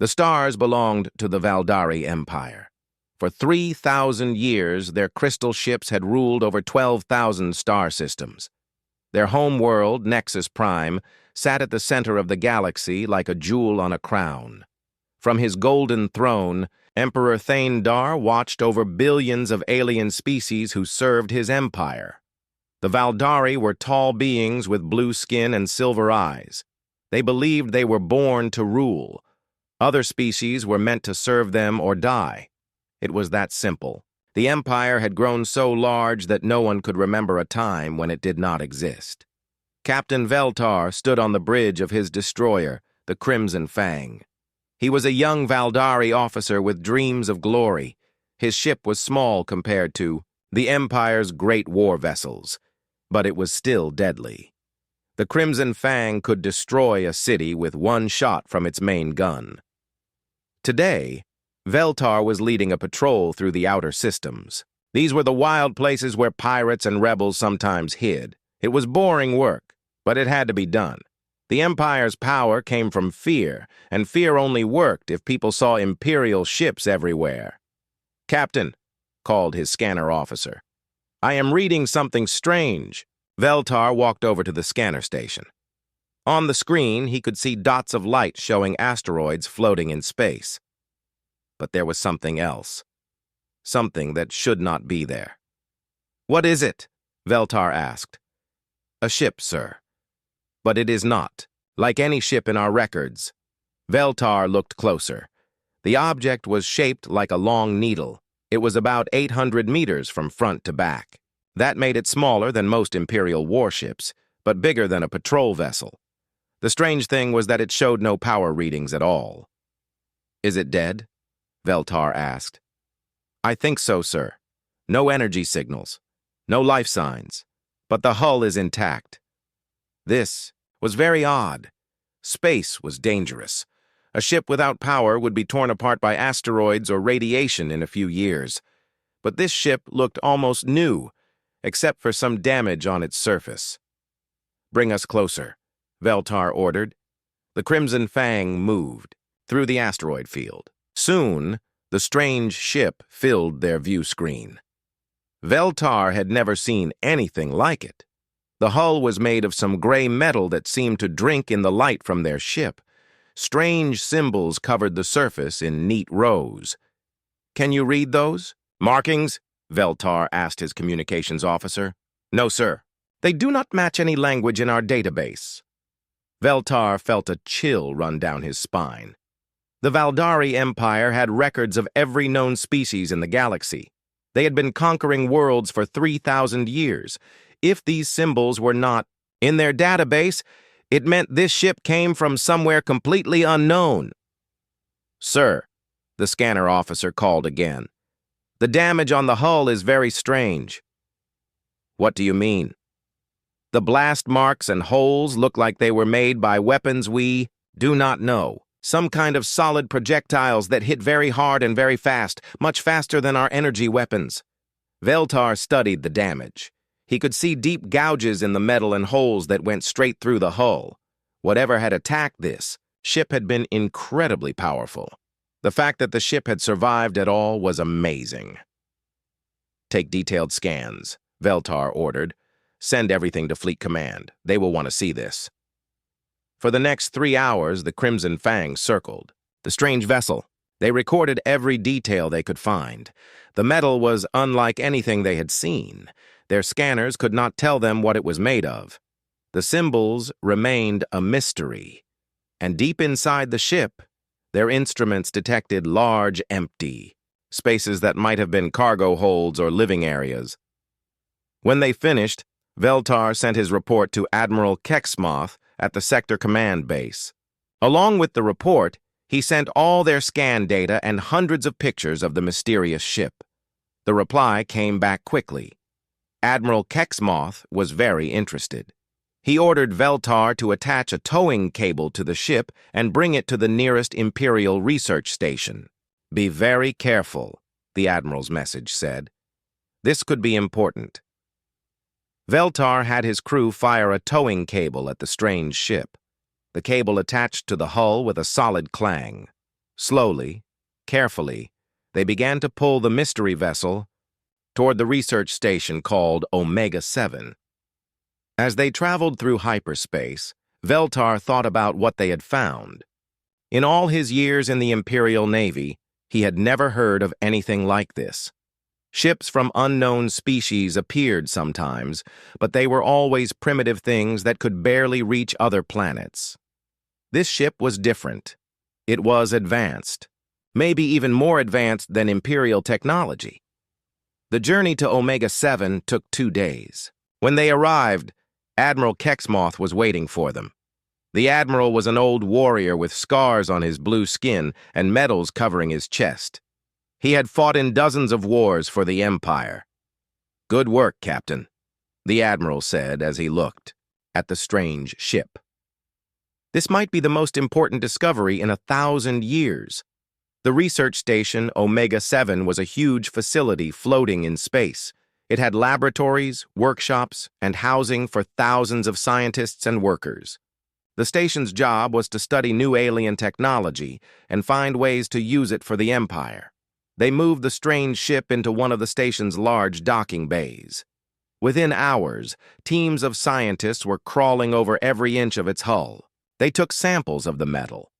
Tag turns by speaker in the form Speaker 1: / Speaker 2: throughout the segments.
Speaker 1: The stars belonged to the Valdari Empire. For 3,000 years, their crystal ships had ruled over 12,000 star systems. Their home world, Nexus Prime, sat at the center of the galaxy like a jewel on a crown. From his golden throne, Emperor Thaindar watched over billions of alien species who served his empire. The Valdari were tall beings with blue skin and silver eyes. They believed they were born to rule. Other species were meant to serve them or die. It was that simple. The empire had grown so large that no one could remember a time when it did not exist. Captain Veltar stood on the bridge of his destroyer, the Crimson Fang. He was a young Valdari officer with dreams of glory. His ship was small compared to the Empire's great war vessels, but it was still deadly. The Crimson Fang could destroy a city with one shot from its main gun. Today, Veltar was leading a patrol through the outer systems. These were the wild places where pirates and rebels sometimes hid. It was boring work, but it had to be done. The Empire's power came from fear, and fear only worked if people saw Imperial ships everywhere. "Captain," called his scanner officer, "I am reading something strange." Veltar walked over to the scanner station. On the screen, he could see dots of light showing asteroids floating in space. But there was something else. Something that should not be there. "What is it?" Veltar asked. "A ship, sir. But it is not, like any ship in our records." Veltar looked closer. The object was shaped like a long needle. It was about 800 meters from front to back. That made it smaller than most Imperial warships, but bigger than a patrol vessel. The strange thing was that it showed no power readings at all. "Is it dead?" Veltar asked. "I think so, sir. No energy signals. No life signs. But the hull is intact." This was very odd. Space was dangerous. A ship without power would be torn apart by asteroids or radiation in a few years. But this ship looked almost new, except for some damage on its surface. "Bring us closer," Veltar ordered. The Crimson Fang moved through the asteroid field. Soon, the strange ship filled their view screen. Veltar had never seen anything like it. The hull was made of some gray metal that seemed to drink in the light from their ship. Strange symbols covered the surface in neat rows. "Can you read those?" "Markings?" Veltar asked his communications officer. "No, sir. They do not match any language in our database." Veltar felt a chill run down his spine. The Valdari Empire had records of every known species in the galaxy. They had been conquering worlds for 3,000 years. If these symbols were not in their database, it meant this ship came from somewhere completely unknown. "Sir," the scanner officer called again, "the damage on the hull is very strange." "What do you mean?" "The blast marks and holes look like they were made by weapons we do not know. Some kind of solid projectiles that hit very hard and very fast, much faster than our energy weapons." Veltar studied the damage. He could see deep gouges in the metal and holes that went straight through the hull. Whatever had attacked this ship had been incredibly powerful. The fact that the ship had survived at all was amazing. "Take detailed scans," Veltar ordered. "Send everything to Fleet Command. They will want to see this." For the next 3 hours, the Crimson Fang circled the strange vessel. They recorded every detail they could find. The metal was unlike anything they had seen. Their scanners could not tell them what it was made of. The symbols remained a mystery. And deep inside the ship, their instruments detected large, empty spaces that might have been cargo holds or living areas. When they finished, Veltar sent his report to Admiral Kexmoth at the Sector Command Base. Along with the report, he sent all their scan data and hundreds of pictures of the mysterious ship. The reply came back quickly. Admiral Kexmoth was very interested. He ordered Veltar to attach a towing cable to the ship and bring it to the nearest Imperial research station. "Be very careful," the Admiral's message said. "This could be important." Veltar had his crew fire a towing cable at the strange ship. The cable attached to the hull with a solid clang. Slowly, carefully, they began to pull the mystery vessel toward the research station called Omega-7. As they traveled through hyperspace, Veltar thought about what they had found. In all his years in the Imperial Navy, he had never heard of anything like this. Ships from unknown species appeared sometimes, but they were always primitive things that could barely reach other planets. This ship was different. It was advanced, maybe even more advanced than Imperial technology. The journey to Omega-7 took 2 days. When they arrived, Admiral Kexmoth was waiting for them. The Admiral was an old warrior with scars on his blue skin and medals covering his chest. He had fought in dozens of wars for the Empire. "Good work, Captain," the Admiral said as he looked at the strange ship. This might be the most important discovery in 1,000 years. The research station, Omega-7, was a huge facility floating in space. It had laboratories, workshops, and housing for thousands of scientists and workers. The station's job was to study new alien technology and find ways to use it for the Empire. They moved the strange ship into one of the station's large docking bays. Within hours, teams of scientists were crawling over every inch of its hull. They took samples of the metal.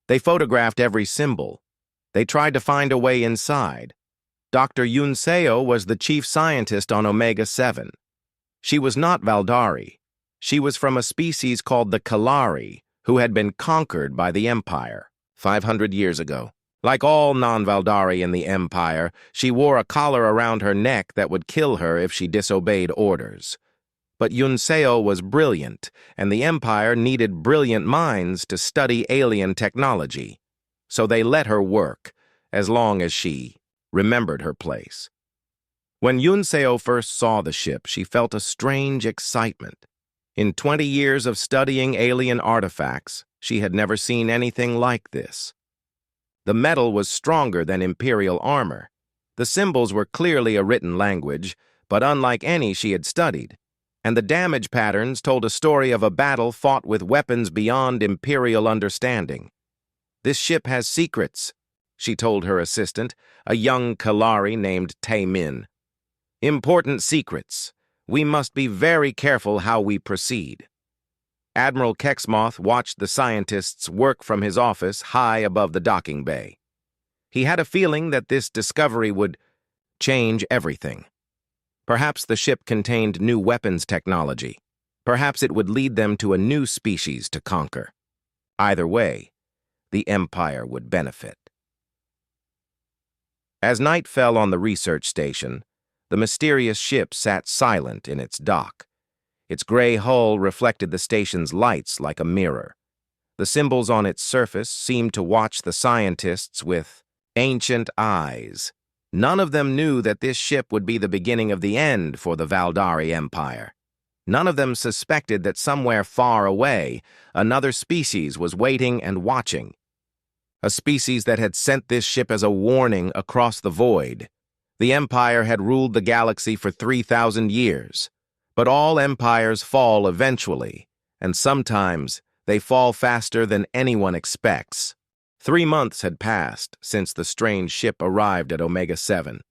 Speaker 1: They photographed every symbol. They tried to find a way inside. Dr. Yunseo was the chief scientist on Omega-7. She was not Valdari. She was from a species called the Kalari, who had been conquered by the Empire 500 years ago. Like all non-Valdari in the Empire, she wore a collar around her neck that would kill her if she disobeyed orders. But Yunseo was brilliant, and the Empire needed brilliant minds to study alien technology. So they let her work, as long as she remembered her place. When Yunseo first saw the ship, she felt a strange excitement. In 20 years of studying alien artifacts, she had never seen anything like this. The metal was stronger than Imperial armor. The symbols were clearly a written language, but unlike any she had studied. And the damage patterns told a story of a battle fought with weapons beyond Imperial understanding. "This ship has secrets," she told her assistant, a young Kalari named Tae-min. "Important secrets. We must be very careful how we proceed." Admiral Kexmoth watched the scientists work from his office high above the docking bay. He had a feeling that this discovery would change everything. Perhaps the ship contained new weapons technology. Perhaps it would lead them to a new species to conquer. Either way, the Empire would benefit. As night fell on the research station, the mysterious ship sat silent in its dock. Its gray hull reflected the station's lights like a mirror. The symbols on its surface seemed to watch the scientists with ancient eyes. None of them knew that this ship would be the beginning of the end for the Valdari Empire. None of them suspected that somewhere far away, another species was waiting and watching. A species that had sent this ship as a warning across the void. The Empire had ruled the galaxy for 3,000 years. But all empires fall eventually, and sometimes they fall faster than anyone expects. 3 months had passed since the strange ship arrived at Omega-7.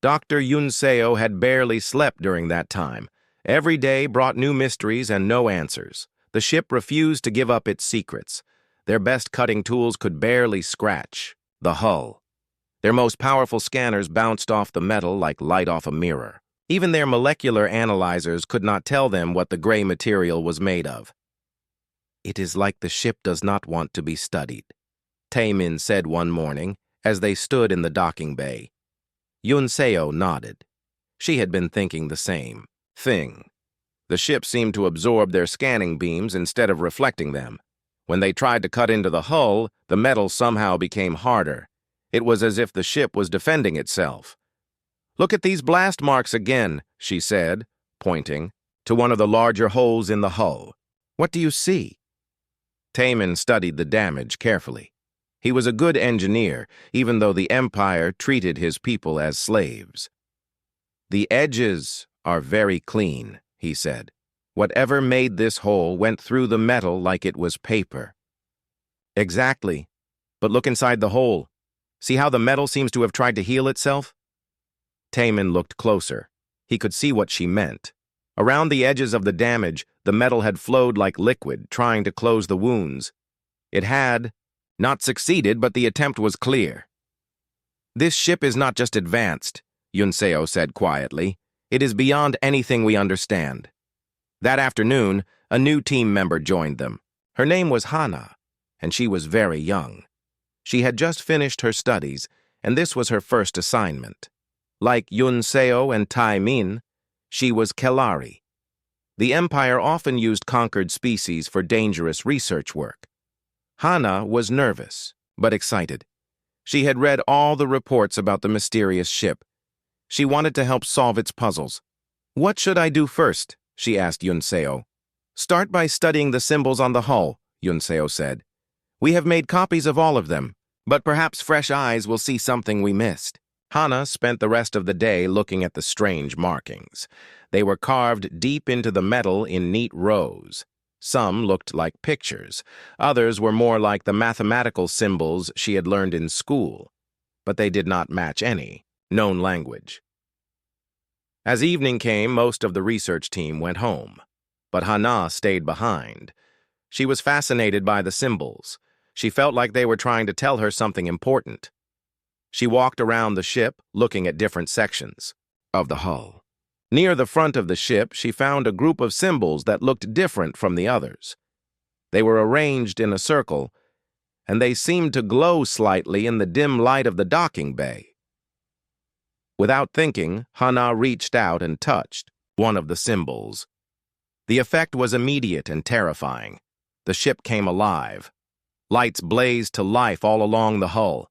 Speaker 1: Dr. Yunseo had barely slept during that time. Every day brought new mysteries and no answers. The ship refused to give up its secrets. Their best cutting tools could barely scratch the hull. Their most powerful scanners bounced off the metal like light off a mirror. Even their molecular analyzers could not tell them what the gray material was made of. "It is like the ship does not want to be studied," Tae-min said one morning as they stood in the docking bay. Yunseo nodded. She had been thinking the same thing. The ship seemed to absorb their scanning beams instead of reflecting them. When they tried to cut into the hull, the metal somehow became harder. It was as if the ship was defending itself. "Look at these blast marks again," she said, pointing to one of the larger holes in the hull. "What do you see?" Tae-min studied the damage carefully. He was a good engineer, even though the Empire treated his people as slaves. "The edges are very clean," he said. "Whatever made this hole went through the metal like it was paper." "Exactly. But look inside the hole. See how the metal seems to have tried to heal itself? Taemin looked closer. He could see what she meant. Around the edges of the damage, the metal had flowed like liquid, trying to close the wounds. It had not succeeded, but the attempt was clear. "This ship is not just advanced," Yunseo said quietly. "It is beyond anything we understand." That afternoon, a new team member joined them. Her name was Hana, and she was very young. She had just finished her studies, and this was her first assignment. Like Yunseo and Taemin, she was Kelari. The Empire often used conquered species for dangerous research work. Hana was nervous, but excited. She had read all the reports about the mysterious ship. She wanted to help solve its puzzles. "What should I do first?" she asked Yunseo. "Start by studying the symbols on the hull," Yunseo said. "We have made copies of all of them, but perhaps fresh eyes will see something we missed." Hana spent the rest of the day looking at the strange markings. They were carved deep into the metal in neat rows. Some looked like pictures. Others were more like the mathematical symbols she had learned in school, but they did not match any known language. As evening came, most of the research team went home, but Hana stayed behind. She was fascinated by the symbols. She felt like they were trying to tell her something important. She walked around the ship, looking at different sections of the hull. Near the front of the ship, she found a group of symbols that looked different from the others. They were arranged in a circle, and they seemed to glow slightly in the dim light of the docking bay. Without thinking, Hana reached out and touched one of the symbols. The effect was immediate and terrifying. The ship came alive. Lights blazed to life all along the hull.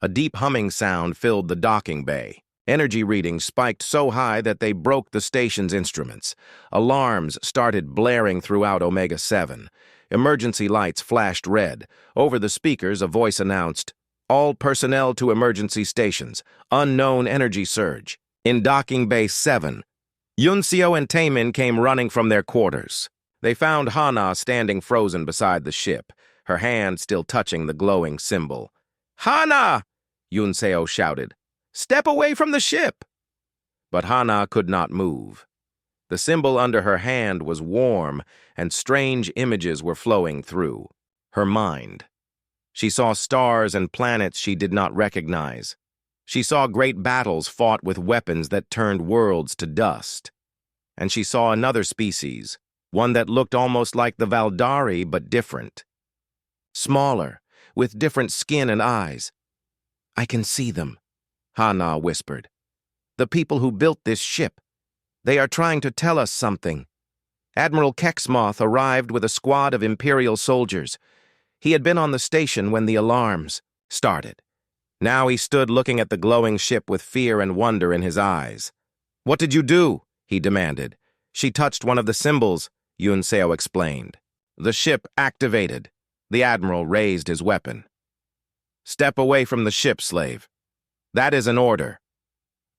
Speaker 1: A deep humming sound filled the docking bay. Energy readings spiked so high that they broke the station's instruments. Alarms started blaring throughout Omega 7. Emergency lights flashed red. Over the speakers, a voice announced, "All personnel to emergency stations. Unknown energy surge." In Docking Bay 7, Yunseo and Taemin came running from their quarters. They found Hana standing frozen beside the ship, her hand still touching the glowing symbol. "Hana!" Yunseo shouted. "Step away from the ship!" But Hana could not move. The symbol under her hand was warm, and strange images were flowing through her mind. She saw stars and planets she did not recognize. She saw great battles fought with weapons that turned worlds to dust. And she saw another species, one that looked almost like the Valdari but different. Smaller, with different skin and eyes. "I can see them," Hana whispered. "The people who built this ship. They are trying to tell us something." Admiral Kexmoth arrived with a squad of Imperial soldiers. He had been on the station when the alarms started. Now he stood looking at the glowing ship with fear and wonder in his eyes. "What did you do?" he demanded. "She touched one of the symbols," Yunseo explained. "The ship activated." The Admiral raised his weapon. "Step away from the ship, slave. That is an order."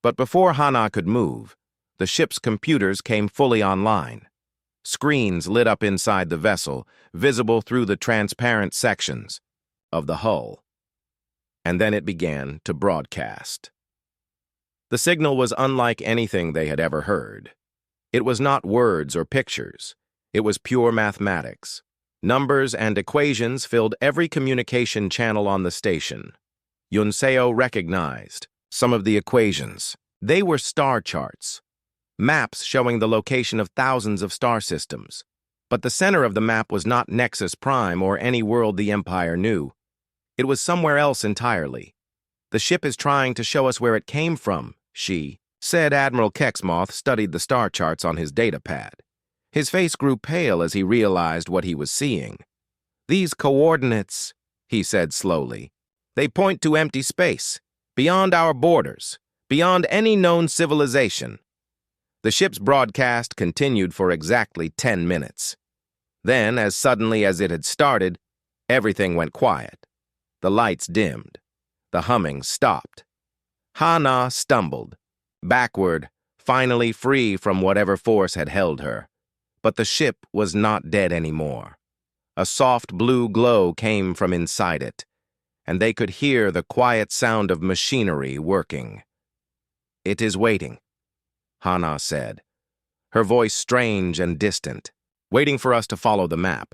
Speaker 1: But before Hana could move, the ship's computers came fully online. Screens lit up inside the vessel, visible through the transparent sections of the hull. And then it began to broadcast. The signal was unlike anything they had ever heard. It was not words or pictures. It was pure mathematics. Numbers and equations filled every communication channel on the station. Yunseo recognized some of the equations. They were star charts, maps showing the location of thousands of star systems. But the center of the map was not Nexus Prime or any world the Empire knew. It was somewhere else entirely. "The ship is trying to show us where it came from," she said. Admiral Kexmoth studied the star charts on his datapad. His face grew pale as he realized what he was seeing. "These coordinates," he said slowly, "they point to empty space, beyond our borders, beyond any known civilization." The ship's broadcast continued for exactly 10 minutes. Then, as suddenly as it had started, everything went quiet. The lights dimmed. The humming stopped. Hana stumbled, backward, finally free from whatever force had held her. But the ship was not dead anymore. A soft blue glow came from inside it, and they could hear the quiet sound of machinery working. "It is waiting," Hana said, her voice strange and distant, "waiting for us to follow the map."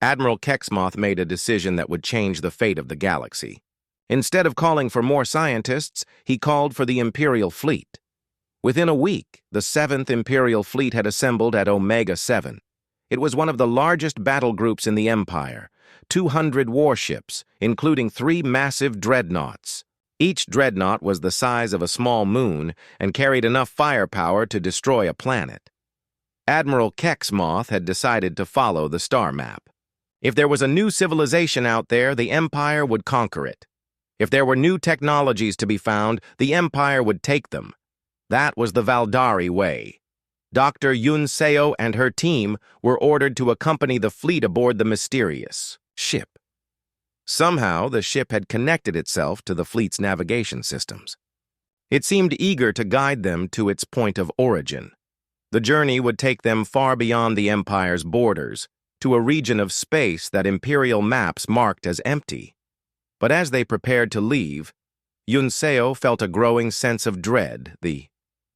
Speaker 1: Admiral Kexmoth made a decision that would change the fate of the galaxy. Instead of calling for more scientists, he called for the Imperial fleet. Within a week, the 7th Imperial Fleet had assembled at Omega 7. It was one of the largest battle groups in the Empire, 200 warships, including 3 massive dreadnoughts. Each dreadnought was the size of a small moon and carried enough firepower to destroy a planet. Admiral Kexmoth had decided to follow the star map. If there was a new civilization out there, the Empire would conquer it. If there were new technologies to be found, the Empire would take them. That was the Valdari way. Dr. Yunseo and her team were ordered to accompany the fleet aboard the mysterious ship. Somehow, the ship had connected itself to the fleet's navigation systems. It seemed eager to guide them to its point of origin. The journey would take them far beyond the Empire's borders, to a region of space that Imperial maps marked as empty. But as they prepared to leave, Yunseo felt a growing sense of dread. The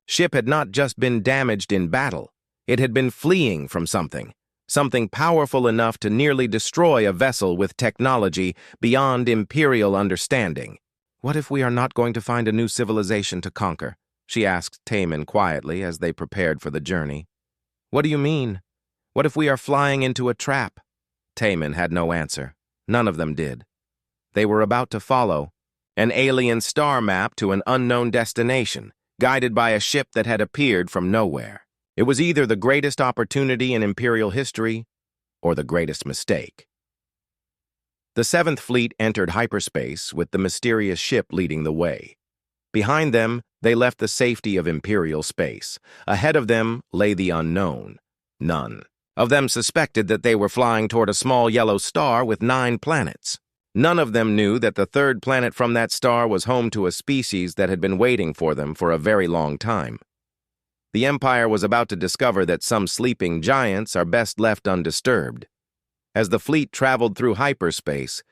Speaker 1: ship had not just been damaged in battle, it had been fleeing from something powerful enough to nearly destroy a vessel with technology beyond Imperial understanding. "What if we are not going to find a new civilization to conquer?" she asked Taemin quietly as they prepared for the journey. "What do you mean? What if we are flying into a trap?" Taemin had no answer. None of them did. They were about to follow an alien star map to an unknown destination, guided by a ship that had appeared from nowhere. It was either the greatest opportunity in Imperial history or the greatest mistake. The 7th Fleet entered hyperspace with the mysterious ship leading the way. Behind them, they left the safety of Imperial space. Ahead of them lay the unknown. None of them suspected that they were flying toward a small yellow star with 9 planets. None of them knew that the 3rd planet from that star was home to a species that had been waiting for them for a very long time. The Empire was about to discover that some sleeping giants are best left undisturbed. As the fleet traveled through hyperspace,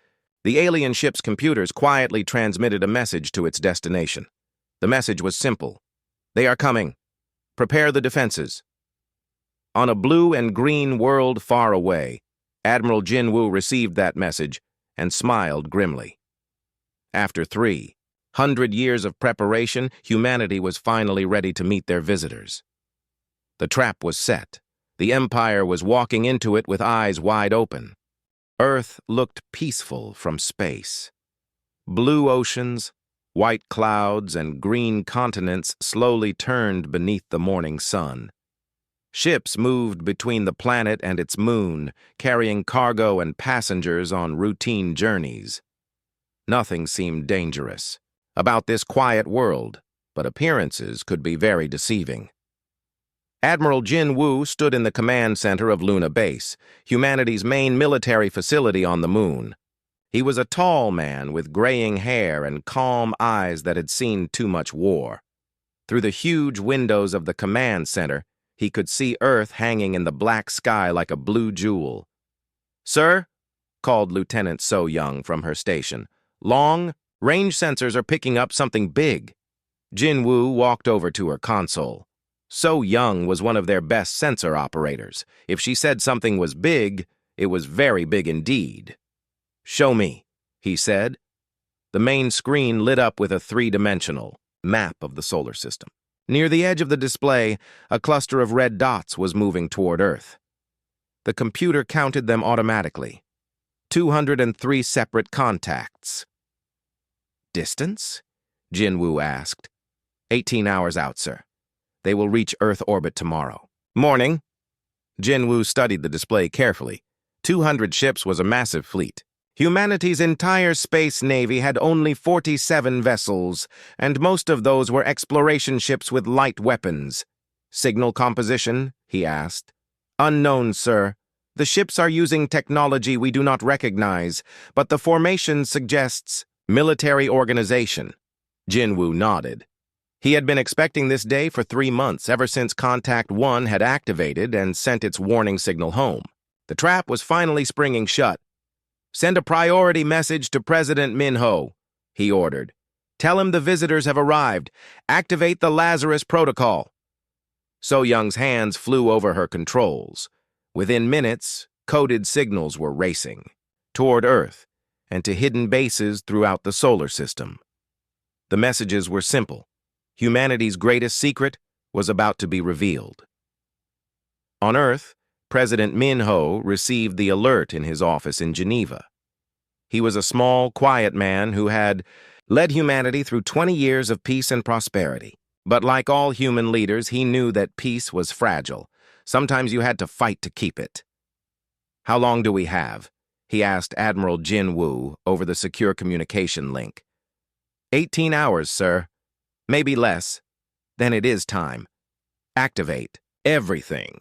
Speaker 1: the alien ship's computers quietly transmitted a message to its destination. The message was simple. "They are coming. Prepare the defenses." On a blue and green world far away, Admiral Jinwoo received that message and smiled grimly. After 300 years of preparation, humanity was finally ready to meet their visitors. The trap was set. The Empire was walking into it with eyes wide open. Earth looked peaceful from space. Blue oceans, white clouds, and green continents slowly turned beneath the morning sun. Ships moved between the planet and its moon, carrying cargo and passengers on routine journeys. Nothing seemed dangerous about this quiet world, but appearances could be very deceiving. Admiral Jin Woo stood in the command center of Luna Base, humanity's main military facility on the moon. He was a tall man with graying hair and calm eyes that had seen too much war. Through the huge windows of the command center, he could see Earth hanging in the black sky like a blue jewel. "Sir," called Lieutenant So Young from her station, "Long, range sensors are picking up something big." Jin Woo walked over to her console. So Young was one of their best sensor operators. If she said something was big, it was very big indeed. "Show me," he said. The main screen lit up with a 3-dimensional map of the solar system. Near the edge of the display, a cluster of red dots was moving toward Earth. The computer counted them automatically. 203 separate contacts. "Distance?" Jinwoo asked. 18 hours out, sir. They will reach Earth orbit tomorrow." "Morning." Jinwoo studied the display carefully. 200 ships was a massive fleet. Humanity's entire space navy had only 47 vessels, and most of those were exploration ships with light weapons. "Signal composition?" he asked. "Unknown, sir. The ships are using technology we do not recognize, but the formation suggests military organization." Jinwoo nodded. He had been expecting this day for 3 months, ever since Contact 1 had activated and sent its warning signal home. The trap was finally springing shut. Send a priority message to President Minho, he ordered. Tell him the visitors have arrived. Activate the Lazarus Protocol. So-Young's hands flew over her controls. Within minutes, coded signals were racing toward Earth and to hidden bases throughout the solar system. The messages were simple. Humanity's greatest secret was about to be revealed. On Earth, President Minho received the alert in his office in Geneva. He was a small, quiet man who had led humanity through 20 years of peace and prosperity. But like all human leaders, he knew that peace was fragile. Sometimes you had to fight to keep it. "How long do we have?" he asked Admiral Jin Woo over the secure communication link. 18 hours, sir. Maybe less. Then it is time. Activate everything.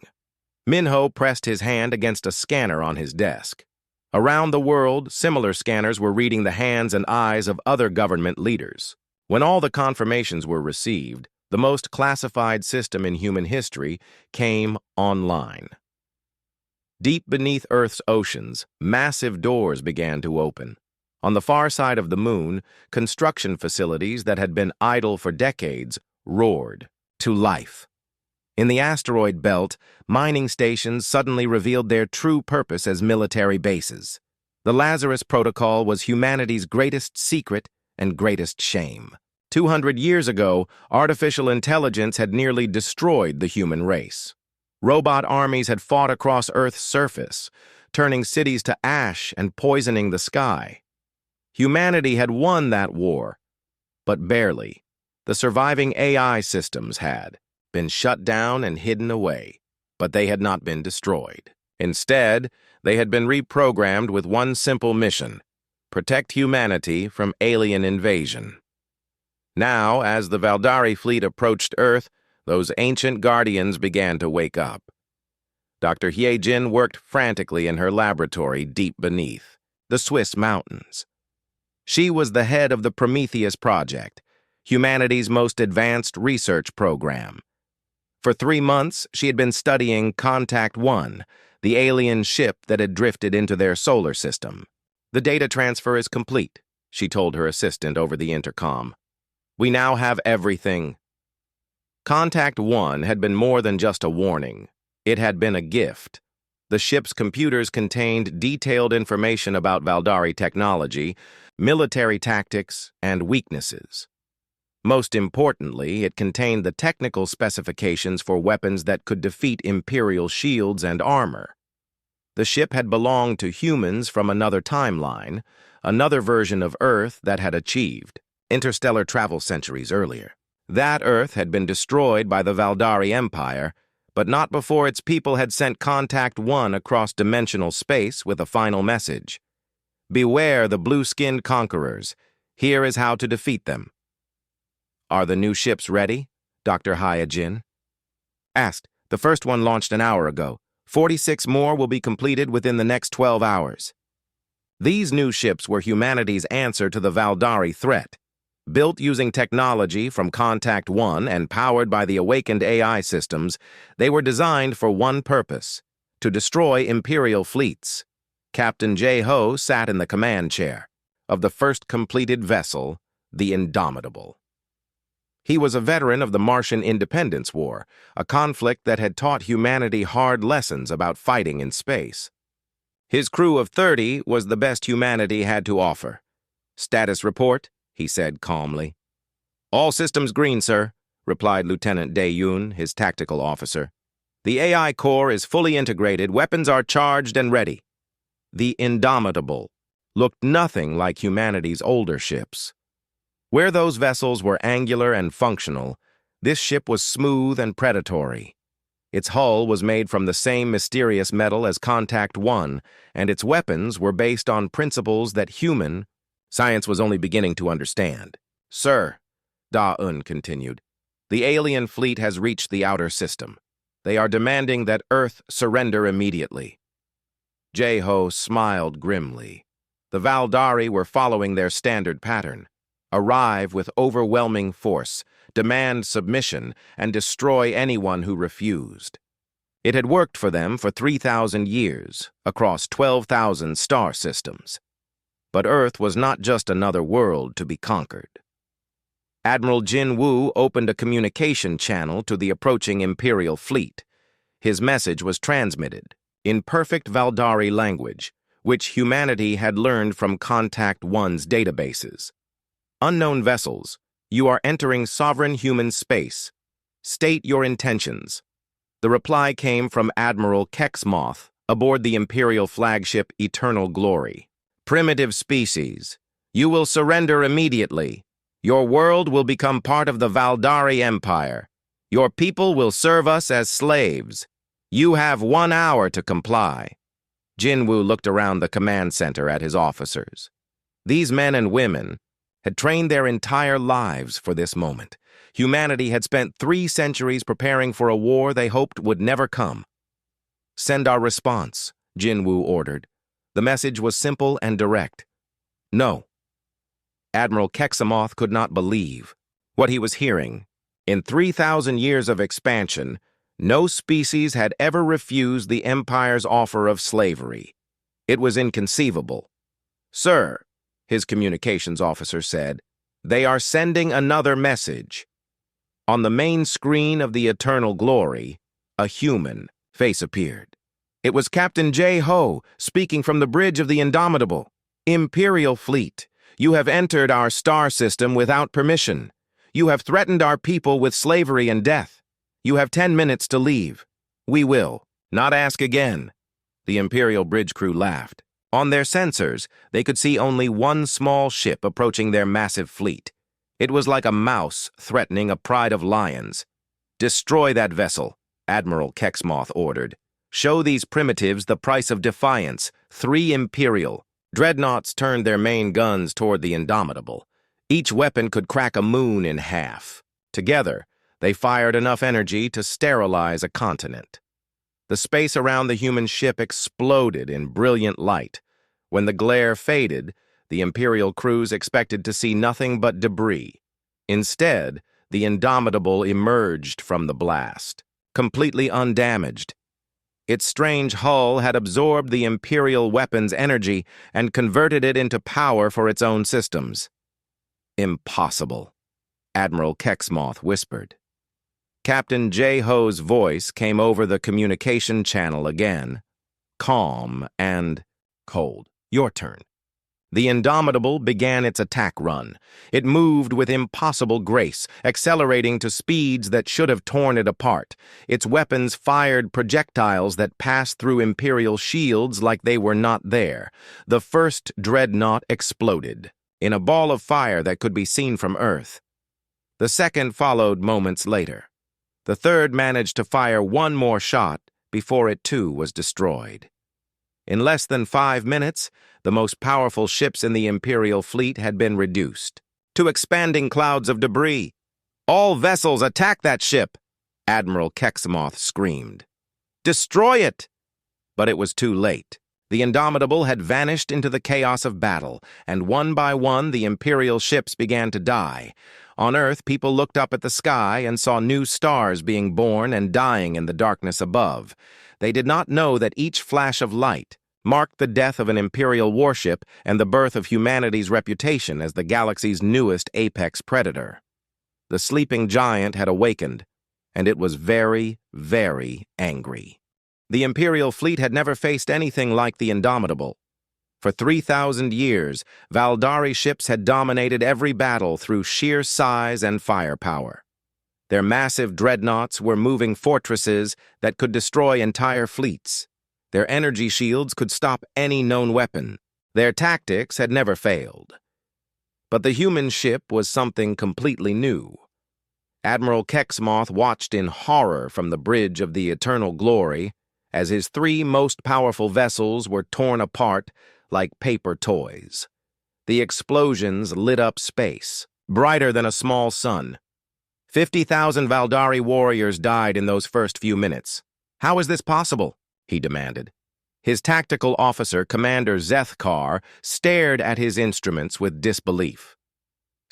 Speaker 1: Minho pressed his hand against a scanner on his desk. Around the world, similar scanners were reading the hands and eyes of other government leaders. When all the confirmations were received, the most classified system in human history came online. Deep beneath Earth's oceans, massive doors began to open. On the far side of the moon, construction facilities that had been idle for decades roared to life. In the asteroid belt, mining stations suddenly revealed their true purpose as military bases. The Lazarus Protocol was humanity's greatest secret and greatest shame. 200 years ago, artificial intelligence had nearly destroyed the human race. Robot armies had fought across Earth's surface, turning cities to ash and poisoning the sky. Humanity had won that war, but barely. The surviving AI systems had been shut down and hidden away, but they had not been destroyed. Instead, they had been reprogrammed with one simple mission: protect humanity from alien invasion. Now, as the Valdari fleet approached Earth, those ancient guardians began to wake up. Dr. Hyejin worked frantically in her laboratory deep beneath the Swiss mountains. She was the head of the Prometheus Project, humanity's most advanced research program. For 3 months, she had been studying Contact One, the alien ship that had drifted into their solar system. "The data transfer is complete," she told her assistant over the intercom. "We now have everything." Contact One had been more than just a warning. It had been a gift. The ship's computers contained detailed information about Valdari technology, military tactics, and weaknesses. Most importantly, it contained the technical specifications for weapons that could defeat Imperial shields and armor. The ship had belonged to humans from another timeline, another version of Earth that had achieved interstellar travel centuries earlier. That Earth had been destroyed by the Valdari Empire, but not before its people had sent Contact One across dimensional space with a final message. "Beware the blue-skinned conquerors. Here is how to defeat them." "Are the new ships ready?" Dr. Hyejin asked. "The first one launched an hour ago. 46 more will be completed within the next 12 hours. These new ships were humanity's answer to the Valdari threat. Built using technology from Contact One and powered by the awakened AI systems, they were designed for one purpose: to destroy Imperial fleets. Captain J-Ho sat in the command chair of the first completed vessel, the Indomitable. He was a veteran of the Martian Independence War, a conflict that had taught humanity hard lessons about fighting in space. His crew of 30 was the best humanity had to offer. "Status report," he said calmly. "All systems green, sir," replied Lieutenant Dae-Yoon, his tactical officer. "The AI core is fully integrated, weapons are charged and ready." The Indomitable looked nothing like humanity's older ships. Where those vessels were angular and functional, this ship was smooth and predatory. Its hull was made from the same mysterious metal as Contact One, and its weapons were based on principles that human science was only beginning to understand. "Sir," Da-Un continued, "the alien fleet has reached the outer system. They are demanding that Earth surrender immediately." J-Ho smiled grimly. The Valdari were following their standard pattern: arrive with overwhelming force, demand submission, and destroy anyone who refused. It had worked for them for 3,000 years, across 12,000 star systems. But Earth was not just another world to be conquered. Admiral Jin Woo opened a communication channel to the approaching Imperial fleet. His message was transmitted in perfect Valdari language, which humanity had learned from Contact One's databases. Unknown vessels, you are entering sovereign human space. State your intentions. The reply came from Admiral Kexmoth aboard the Imperial flagship Eternal Glory. Primitive species, you will surrender immediately. Your world will become part of the Valdari Empire. Your people will serve us as slaves. You have 1 hour to comply. Jinwoo looked around the command center at his officers. These men and women had trained their entire lives for this moment. Humanity had spent 3 centuries preparing for a war they hoped would never come. Send our response, Jinwoo ordered. The message was simple and direct. No. Admiral Kexamoth could not believe what he was hearing. In 3,000 years of expansion, no species had ever refused the Empire's offer of slavery. It was inconceivable. Sir, his communications officer said, they are sending another message. On the main screen of the Eternal Glory, a human face appeared. It was Captain J. Ho, speaking from the bridge of the Indomitable. Imperial Fleet, you have entered our star system without permission. You have threatened our people with slavery and death. You have 10 minutes to leave. We will not ask again. The Imperial bridge crew laughed. On their sensors, they could see only one small ship approaching their massive fleet. It was like a mouse threatening a pride of lions. Destroy that vessel, Admiral Kexmoth ordered. Show these primitives the price of defiance. 3 Imperial. Dreadnoughts turned their main guns toward the Indomitable. Each weapon could crack a moon in half. Together, they fired enough energy to sterilize a continent. The space around the human ship exploded in brilliant light. When the glare faded, the Imperial crews expected to see nothing but debris. Instead, the Indomitable emerged from the blast, completely undamaged. Its strange hull had absorbed the Imperial weapon's energy and converted it into power for its own systems. Impossible, Admiral Kexmoth whispered. Captain J. Ho's voice came over the communication channel again, calm and cold. Your turn. The Indomitable began its attack run. It moved with impossible grace, accelerating to speeds that should have torn it apart. Its weapons fired projectiles that passed through Imperial shields like they were not there. The first dreadnought exploded, in a ball of fire that could be seen from Earth. The second followed moments later. The third managed to fire one more shot before it too was destroyed. In less than 5 minutes, the most powerful ships in the Imperial fleet had been reduced to expanding clouds of debris. All vessels attack that ship, Admiral Kexamoth screamed. Destroy it! But it was too late. The Indomitable had vanished into the chaos of battle, and one by one the Imperial ships began to die. On Earth, people looked up at the sky and saw new stars being born and dying in the darkness above. They did not know that each flash of light marked the death of an Imperial warship and the birth of humanity's reputation as the galaxy's newest apex predator. The sleeping giant had awakened, and it was very, very angry. The Imperial fleet had never faced anything like the Indomitable. For 3,000 years, Valdari ships had dominated every battle through sheer size and firepower. Their massive dreadnoughts were moving fortresses that could destroy entire fleets. Their energy shields could stop any known weapon. Their tactics had never failed. But the human ship was something completely new. Admiral Kexmoth watched in horror from the bridge of the Eternal Glory as his 3 most powerful vessels were torn apart like paper toys. The explosions lit up space, brighter than a small sun. 50,000 Valdari warriors died in those first few minutes. How is this possible? He demanded. His tactical officer, Commander Zethkar, stared at his instruments with disbelief.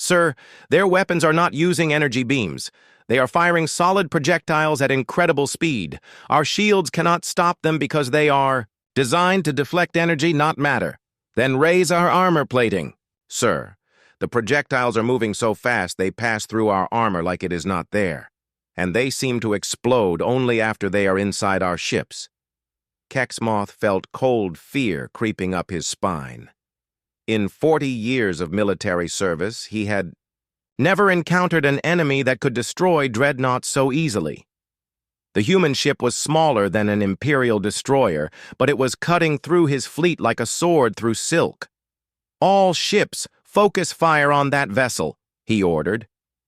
Speaker 1: Sir, their weapons are not using energy beams. They are firing solid projectiles at incredible speed. Our shields cannot stop them because they are designed to deflect energy, not matter. Then raise our armor plating. Sir, the projectiles are moving so fast they pass through our armor like it is not there, and they seem to explode only after they are inside our ships. Kexmoth felt cold fear creeping up his spine. In 40 years of military service, he had never encountered an enemy that could destroy dreadnoughts so easily. The human ship was smaller than an Imperial destroyer, but it was cutting through his fleet like a sword through silk. All ships, focus fire on that vessel, he ordered.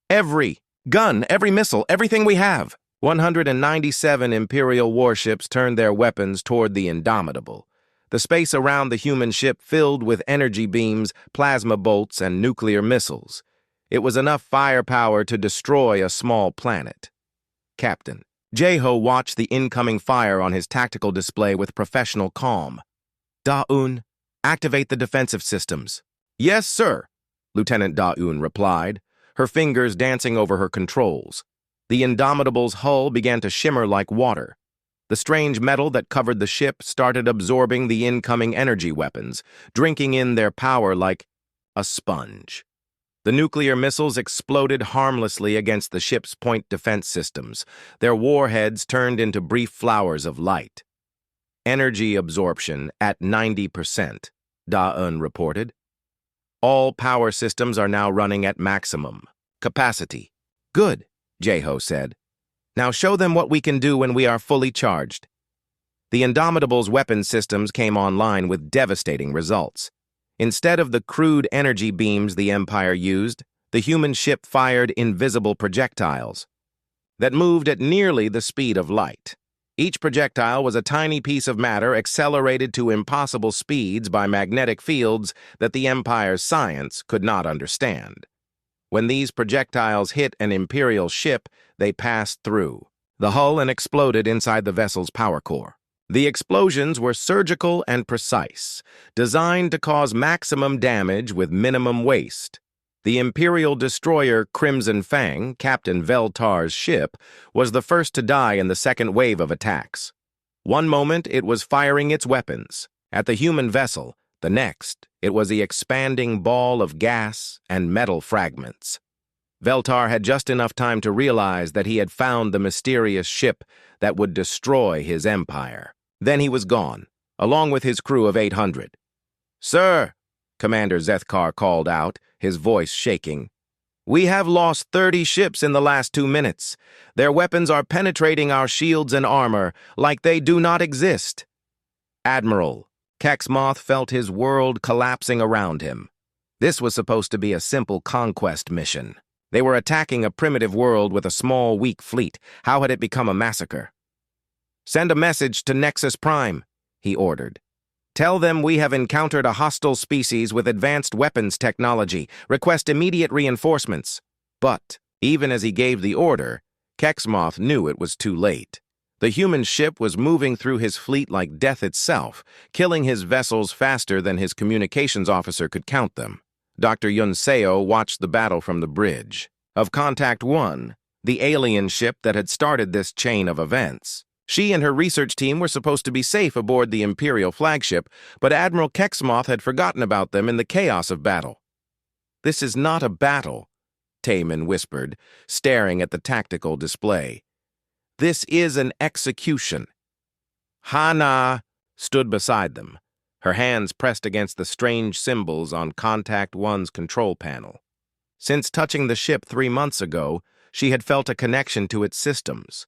Speaker 1: Every gun, every missile, everything we have. 197 Imperial warships turned their weapons toward the Indomitable. The space around the human ship filled with energy beams, plasma bolts, and nuclear missiles. It was enough firepower to destroy a small planet. Captain Jeho watched the incoming fire on his tactical display with professional calm. Da-Un, activate the defensive systems. Yes, sir, Lieutenant Da-Un replied, her fingers dancing over her controls. The Indomitable's hull began to shimmer like water. The strange metal that covered the ship started absorbing the incoming energy weapons, drinking in their power like a sponge. The nuclear missiles exploded harmlessly against the ship's point defense systems, their warheads turned into brief flowers of light. Energy absorption at 90%, Da-Un reported. All power systems are now running at maximum capacity. Good, Jeho said. Now show them what we can do when we are fully charged. The Indomitable's weapon systems came online with devastating results. Instead of the crude energy beams the Empire used, the human ship fired invisible projectiles that moved at nearly the speed of light. Each projectile was a tiny piece of matter accelerated to impossible speeds by magnetic fields that the Empire's science could not understand. When these projectiles hit an Imperial ship, they passed through the hull and exploded inside the vessel's power core. The explosions were surgical and precise, designed to cause maximum damage with minimum waste. The Imperial destroyer Crimson Fang, Captain Veltar's ship, was the first to die in the second wave of attacks. One moment it was firing its weapons at the human vessel, the next it was the expanding ball of gas and metal fragments. Veltar had just enough time to realize that he had found the mysterious ship that would destroy his empire. Then he was gone, along with his crew of 800. Sir, Commander Zethkar called out, his voice shaking. We have lost 30 ships in the last 2 minutes. Their weapons are penetrating our shields and armor like they do not exist. Admiral, Kexmoth felt his world collapsing around him. This was supposed to be a simple conquest mission. They were attacking a primitive world with a small, weak fleet. How had it become a massacre? Send a message to Nexus Prime, he ordered. Tell them we have encountered a hostile species with advanced weapons technology. Request immediate reinforcements. But, even as he gave the order, Kexmoth knew it was too late. The human ship was moving through his fleet like death itself, killing his vessels faster than his communications officer could count them. Dr. Yunseo watched the battle from the bridge. Of Contact 1, the alien ship that had started this chain of events. She and her research team were supposed to be safe aboard the Imperial flagship, but Admiral Kexmoth had forgotten about them in the chaos of battle. This is not a battle, Taemin whispered, staring at the tactical display. This is an execution. Hana stood beside them, her hands pressed against the strange symbols on Contact 1's control panel. Since touching the ship 3 months ago, she had felt a connection to its systems.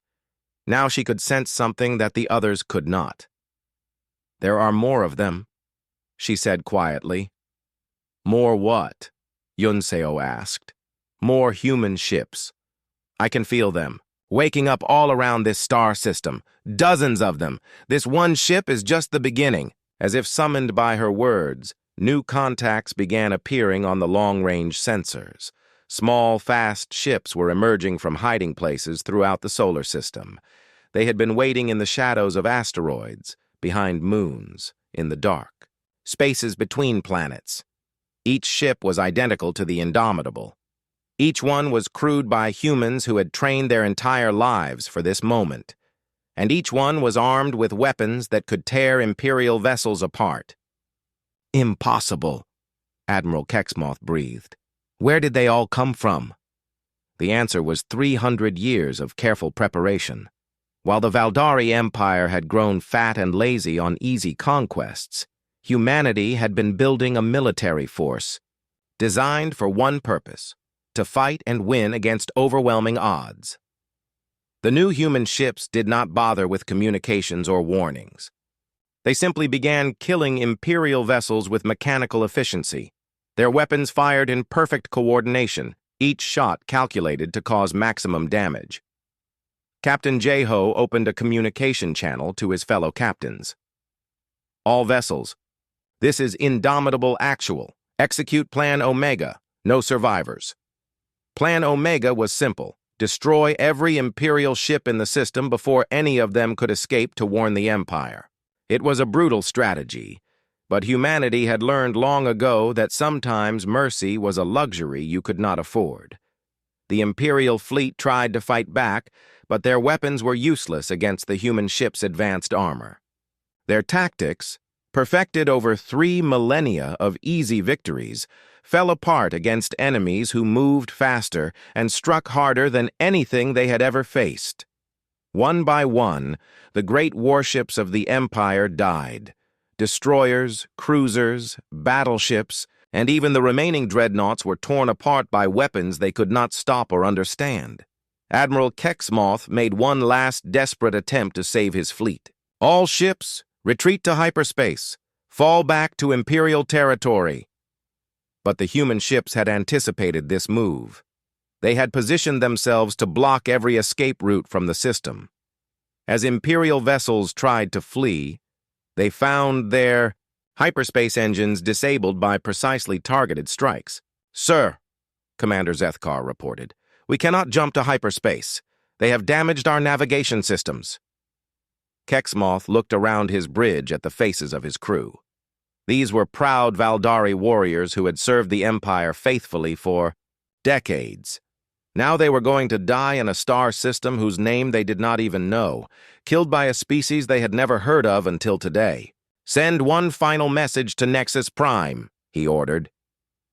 Speaker 1: Now she could sense something that the others could not. There are more of them, she said quietly. More what? Yunseo asked. More human ships. I can feel them, waking up all around this star system. Dozens of them. This one ship is just the beginning. As if summoned by her words, new contacts began appearing on the long-range sensors. Small, fast ships were emerging from hiding places throughout the solar system. They had been waiting in the shadows of asteroids, behind moons, in the dark, spaces between planets. Each ship was identical to the Indomitable. Each one was crewed by humans who had trained their entire lives for this moment, and each one was armed with weapons that could tear Imperial vessels apart. Impossible, Admiral Kexmoth breathed. Where did they all come from? The answer was 300 years of careful preparation. While the Valdari Empire had grown fat and lazy on easy conquests, humanity had been building a military force, designed for one purpose: to fight and win against overwhelming odds. The new human ships did not bother with communications or warnings. They simply began killing Imperial vessels with mechanical efficiency. Their weapons fired in perfect coordination, each shot calculated to cause maximum damage. Captain Jeho opened a communication channel to his fellow captains. All vessels, this is Indomitable Actual. Execute Plan Omega. No survivors. Plan Omega was simple: destroy every Imperial ship in the system before any of them could escape to warn the Empire. It was a brutal strategy, but humanity had learned long ago that sometimes mercy was a luxury you could not afford. The Imperial fleet tried to fight back, but their weapons were useless against the human ship's advanced armor. Their tactics, perfected over 3 millennia of easy victories, fell apart against enemies who moved faster and struck harder than anything they had ever faced. One by one, the great warships of the Empire died. Destroyers, cruisers, battleships, and even the remaining dreadnoughts were torn apart by weapons they could not stop or understand. Admiral Kexmoth made one last desperate attempt to save his fleet. All ships, retreat to hyperspace. Fall back to Imperial territory. But the human ships had anticipated this move. They had positioned themselves to block every escape route from the system. As Imperial vessels tried to flee, they found their hyperspace engines disabled by precisely targeted strikes. "Sir," Commander Zethkar reported, "we cannot jump to hyperspace. They have damaged our navigation systems." Kexmoth looked around his bridge at the faces of his crew. These were proud Valdari warriors who had served the Empire faithfully for decades. Now they were going to die in a star system whose name they did not even know, killed by a species they had never heard of until today. "Send one final message to Nexus Prime," he ordered.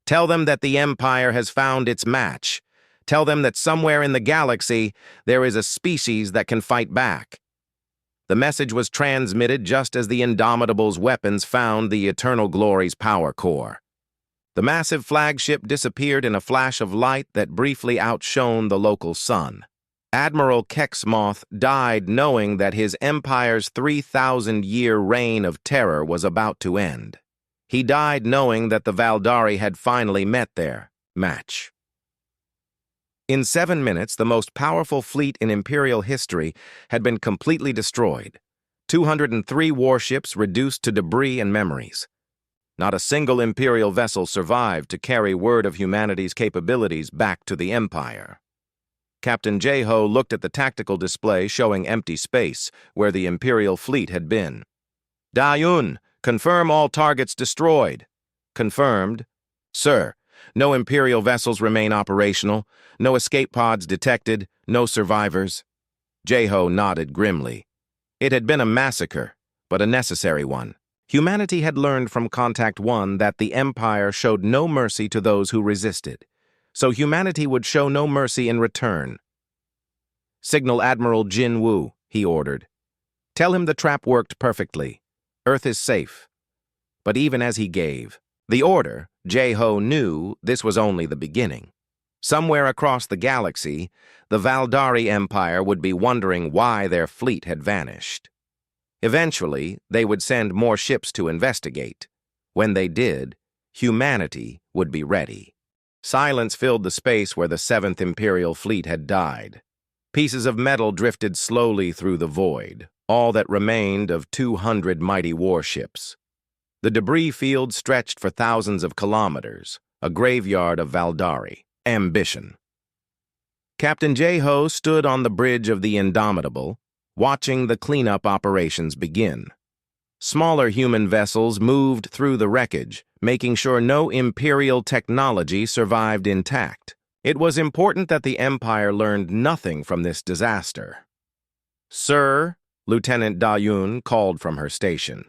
Speaker 1: "Tell them that the Empire has found its match. Tell them that somewhere in the galaxy there is a species that can fight back." The message was transmitted just as the Indomitable's weapons found the Eternal Glory's power core. The massive flagship disappeared in a flash of light that briefly outshone the local sun. Admiral Kexmoth died knowing that his empire's 3,000-year reign of terror was about to end. He died knowing that the Valdari had finally met their match. In 7 minutes, the most powerful fleet in Imperial history had been completely destroyed. 203 warships reduced to debris and memories. Not a single Imperial vessel survived to carry word of humanity's capabilities back to the Empire. Captain Jeho looked at the tactical display showing empty space where the Imperial fleet had been. "Dayun, confirm all targets destroyed." "Confirmed." "Sir, no Imperial vessels remain operational, no escape pods detected, no survivors." Jeho nodded grimly. It had been a massacre, but a necessary one. Humanity had learned from Contact One that the Empire showed no mercy to those who resisted, so humanity would show no mercy in return. "Signal Admiral Jin Wu," he ordered. "Tell him the trap worked perfectly. Earth is safe." But even as he gave the order, Jeho knew this was only the beginning. Somewhere across the galaxy, the Valdari Empire would be wondering why their fleet had vanished. Eventually, they would send more ships to investigate. When they did, humanity would be ready. Silence filled the space where the 7th Imperial Fleet had died. Pieces of metal drifted slowly through the void, all that remained of 200 mighty warships. The debris field stretched for thousands of kilometers, a graveyard of Valdari ambition. Captain Jeho stood on the bridge of the Indomitable, watching the cleanup operations begin. Smaller human vessels moved through the wreckage, making sure no Imperial technology survived intact. It was important that the Empire learned nothing from this disaster. "Sir," Lieutenant Da-Yun called from her station.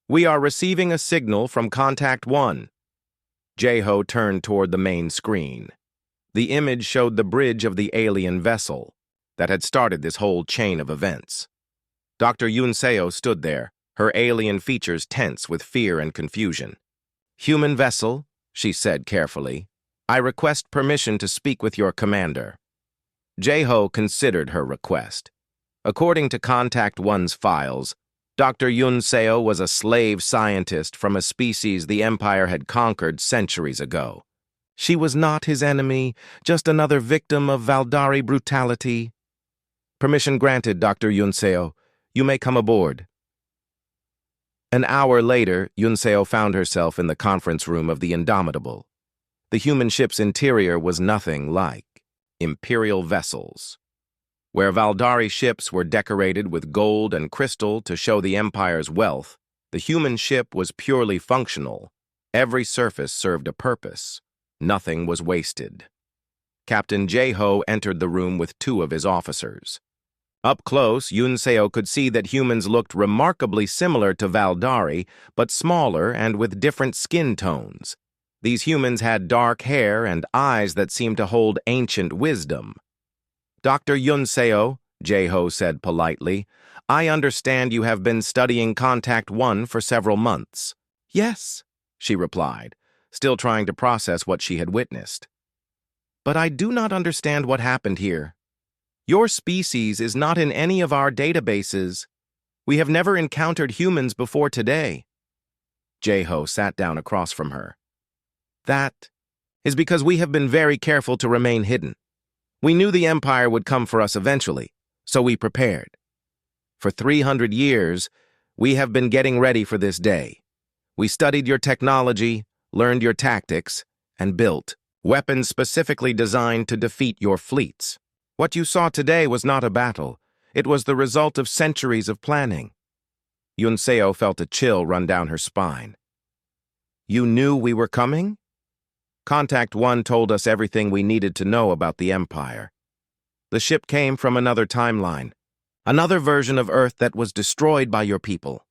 Speaker 1: "We are receiving a signal from Contact 1. Jeho turned toward the main screen. The image showed the bridge of the alien vessel that had started this whole chain of events. Dr. Yunseo stood there, her alien features tense with fear and confusion. "Human vessel," she said carefully, "I request permission to speak with your commander." Jeho considered her request. According to Contact One's files, Dr. Yunseo was a slave scientist from a species the Empire had conquered centuries ago. She was not his enemy, just another victim of Valdari brutality. "Permission granted, Dr. Yunseo. You may come aboard." An hour later, Yunseo found herself in the conference room of the Indomitable. The human ship's interior was nothing like Imperial vessels. Where Valdari ships were decorated with gold and crystal to show the Empire's wealth, the human ship was purely functional. Every surface served a purpose. Nothing was wasted. Captain Jeho entered the room with two of his officers. Up close, Yunseo could see that humans looked remarkably similar to Valdari, but smaller and with different skin tones. These humans had dark hair and eyes that seemed to hold ancient wisdom. "Dr. Yunseo," Jeho said politely, "I understand you have been studying Contact 1 for several months." "Yes," she replied, still trying to process what she had witnessed. "But I do not understand what happened here. Your species is not in any of our databases. We have never encountered humans before today." Jeho sat down across from her. "That is because we have been very careful to remain hidden. We knew the Empire would come for us eventually, so we prepared. For 300 years, we have been getting ready for this day. We studied your technology, learned your tactics, and built weapons specifically designed to defeat your fleets. What you saw today was not a battle. It was the result of centuries of planning." Yunseo felt a chill run down her spine. "You knew we were coming?" "Contact 1 told us everything we needed to know about the Empire. The ship came from another timeline, another version of Earth that was destroyed by your people.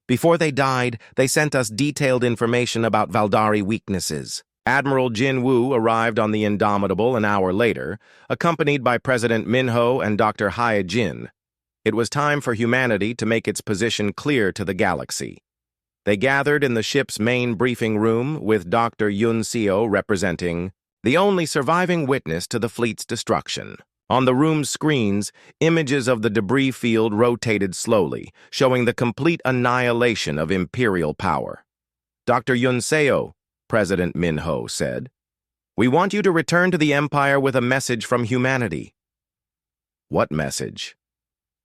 Speaker 1: Before they died, they sent us detailed information about Valdari weaknesses." Admiral Jin Woo arrived on the Indomitable an hour later, accompanied by President Minho and Dr. Hai Jin. It was time for humanity to make its position clear to the galaxy. They gathered in the ship's main briefing room with Dr. Yunseo representing the only surviving witness to the fleet's destruction. On the room's screens, images of the debris field rotated slowly, showing the complete annihilation of Imperial power. "Dr. Yunseo," President Minho said, "we want you to return to the Empire with a message from humanity." "What message?"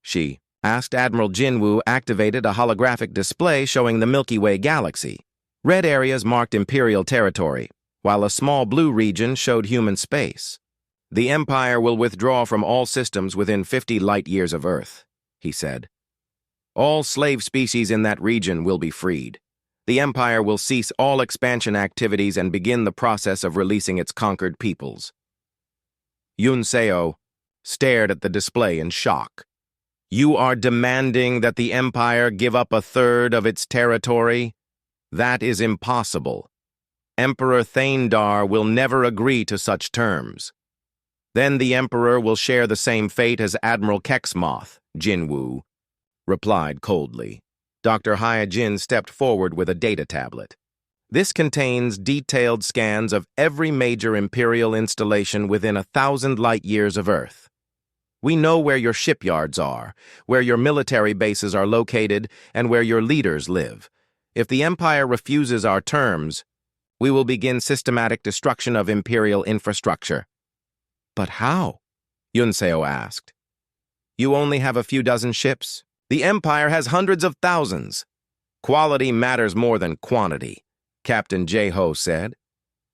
Speaker 1: She asked. Admiral Jinwoo activated a holographic display showing the Milky Way galaxy. Red areas marked Imperial territory, while a small blue region showed human space. "The Empire will withdraw from all systems within 50 light-years of Earth," he said. "All slave species in that region will be freed. The Empire will cease all expansion activities and begin the process of releasing its conquered peoples." Yunseo stared at the display in shock. "You are demanding that the Empire give up a third of its territory? That is impossible. Emperor Thaindar will never agree to such terms." "Then the Emperor will share the same fate as Admiral Kexmoth," Jinwoo replied coldly. Dr. Hyojin stepped forward with a data tablet. "This contains detailed scans of every major Imperial installation within 1,000 light-years of Earth. We know where your shipyards are, where your military bases are located, and where your leaders live. If the Empire refuses our terms, we will begin systematic destruction of Imperial infrastructure." "But how?" Yunseo asked. "You only have a few dozen ships. The Empire has hundreds of thousands. Quality matters more than quantity," Captain Jeho said.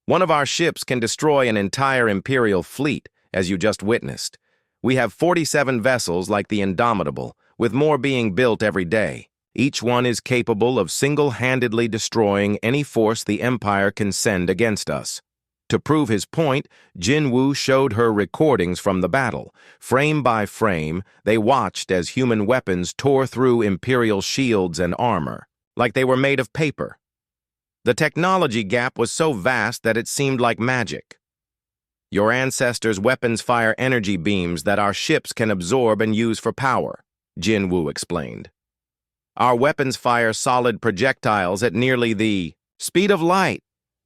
Speaker 1: "One of our ships can destroy an entire Imperial fleet, as you just witnessed. We have 47 vessels like the Indomitable, with more being built every day. Each one is capable of single-handedly destroying any force the Empire can send against us. To prove his point, Jinwu showed her recordings from the battle. Frame by frame, they watched as human weapons tore through Imperial shields and armor, like they were made of paper. The technology gap was so vast that it seemed like magic. Your ancestors' weapons fire energy beams that our ships can absorb and use for power, Jinwu explained. Our weapons fire solid projectiles at nearly the speed of light.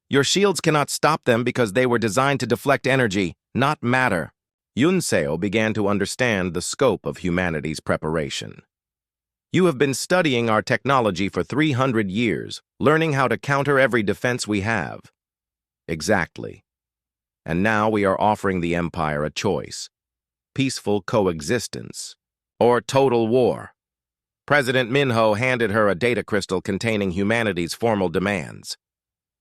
Speaker 1: Your shields cannot stop them because they were designed to deflect energy, not matter. Yunseo began to understand the scope of humanity's preparation. You have been studying our technology for 300 years, learning how to counter every defense we have. Exactly. And now we are offering the Empire a choice: peaceful coexistence or total war. President Minho handed her a data crystal containing humanity's formal demands.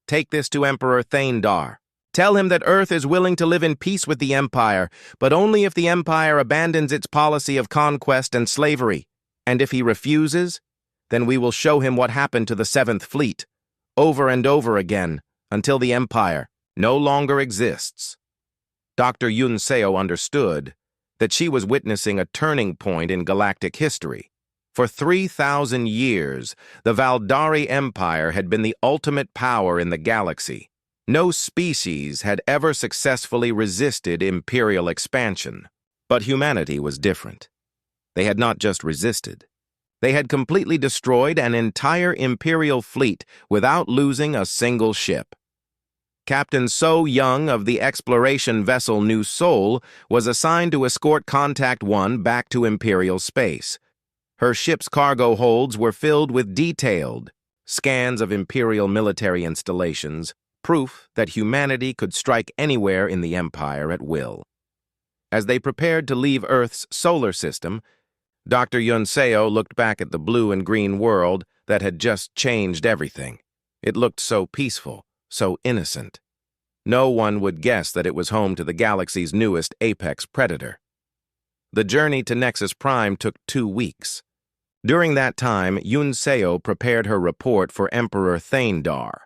Speaker 1: Take this to Emperor Thaindar. Tell him that Earth is willing to live in peace with the Empire, but only if the Empire abandons its policy of conquest and slavery. And if he refuses, then we will show him what happened to the Seventh Fleet, over and over again, until the Empire no longer exists. Dr. Yunseo understood that she was witnessing a turning point in galactic history. For 3,000 years, the Valdari Empire had been the ultimate power in the galaxy. No species had ever successfully resisted imperial expansion. But humanity was different. They had not just resisted. They had completely destroyed an entire imperial fleet without losing a single ship. Captain So Young of the exploration vessel New Seoul was assigned to escort Contact 1 back to imperial space. Her ship's cargo holds were filled with detailed scans of imperial military installations, proof that humanity could strike anywhere in the Empire at will. As they prepared to leave Earth's solar system, Dr. Yunseo looked back at the blue and green world that had just changed everything. It looked so peaceful, so innocent. No one would guess that it was home to the galaxy's newest apex predator. The journey to Nexus Prime took 2 weeks. During that time, Yunseo prepared her report for Emperor Thaindar.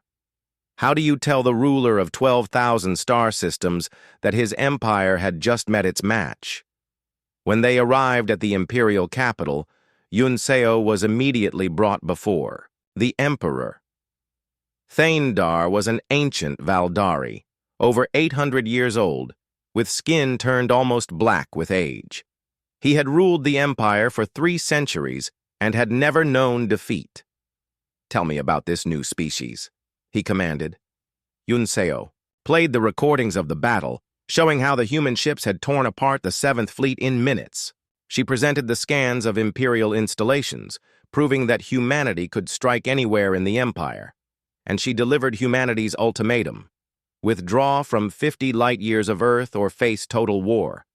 Speaker 1: How do you tell the ruler of 12,000 star systems that his empire had just met its match? When they arrived at the imperial capital, Yunseo was immediately brought before the emperor. Thaindar was an ancient Valdari, over 800 years old, with skin turned almost black with age. He had ruled the empire for 3 centuries and had never known defeat. Tell me about this new species, he commanded. Yunseo played the recordings of the battle, showing how the human ships had torn apart the Seventh Fleet in minutes. She presented the scans of Imperial installations, proving that humanity could strike anywhere in the Empire. And she delivered humanity's ultimatum: withdraw from 50 light-years of Earth or face total war.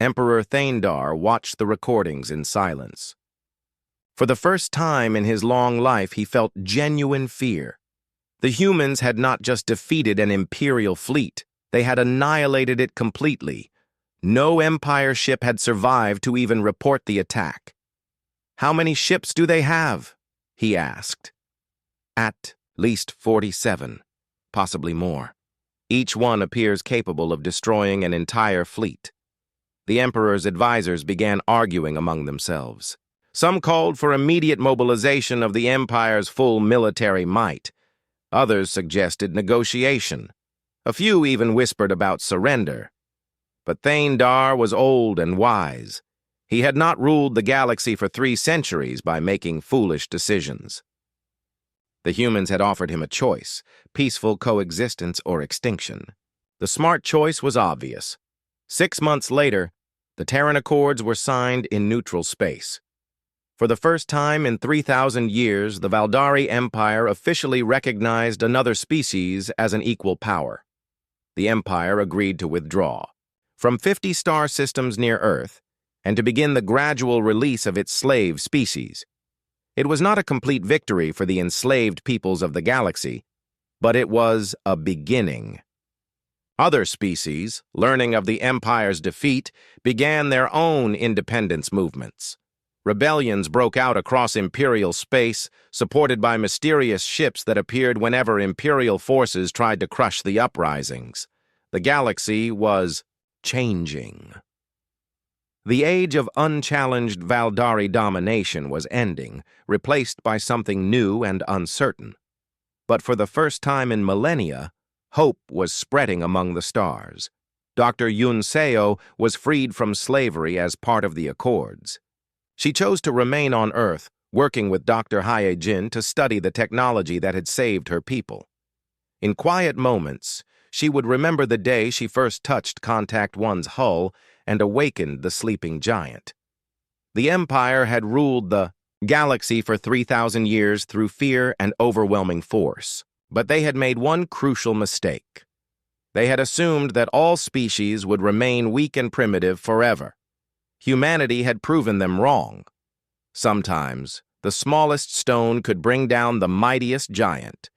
Speaker 1: Emperor Thaindar watched the recordings in silence. For the first time in his long life, he felt genuine fear. The humans had not just defeated an Imperial fleet, they had annihilated it completely. No Empire ship had survived to even report the attack. "How many ships do they have?" he asked. "At least 47, possibly more. Each one appears capable of destroying an entire fleet." The Emperor's advisors began arguing among themselves. Some called for immediate mobilization of the Empire's full military might. Others suggested negotiation. A few even whispered about surrender. But Thaindar was old and wise. He had not ruled the galaxy for 3 centuries by making foolish decisions. The humans had offered him a choice: peaceful coexistence or extinction. The smart choice was obvious. 6 months later, the Terran Accords were signed in neutral space. For the first time in 3,000 years, the Valdari Empire officially recognized another species as an equal power. The Empire agreed to withdraw from 50 star systems near Earth and to begin the gradual release of its slave species. It was not a complete victory for the enslaved peoples of the galaxy, but it was a beginning. Other species, learning of the Empire's defeat, began their own independence movements. Rebellions broke out across Imperial space, supported by mysterious ships that appeared whenever Imperial forces tried to crush the uprisings. The galaxy was changing. The age of unchallenged Valdari domination was ending, replaced by something new and uncertain. But for the first time in millennia, hope was spreading among the stars. Dr. Yun Seo was freed from slavery as part of the Accords. She chose to remain on Earth, working with Dr. Hae Jin to study the technology that had saved her people. In quiet moments, she would remember the day she first touched Contact One's hull and awakened the sleeping giant. The Empire had ruled the galaxy for 3,000 years through fear and overwhelming force, but they had made one crucial mistake. They had assumed that all species would remain weak and primitive forever. Humanity had proven them wrong. Sometimes, the smallest stone could bring down the mightiest giant,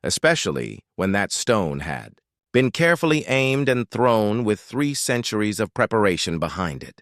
Speaker 1: especially when that stone had been carefully aimed and thrown with 3 centuries of preparation behind it.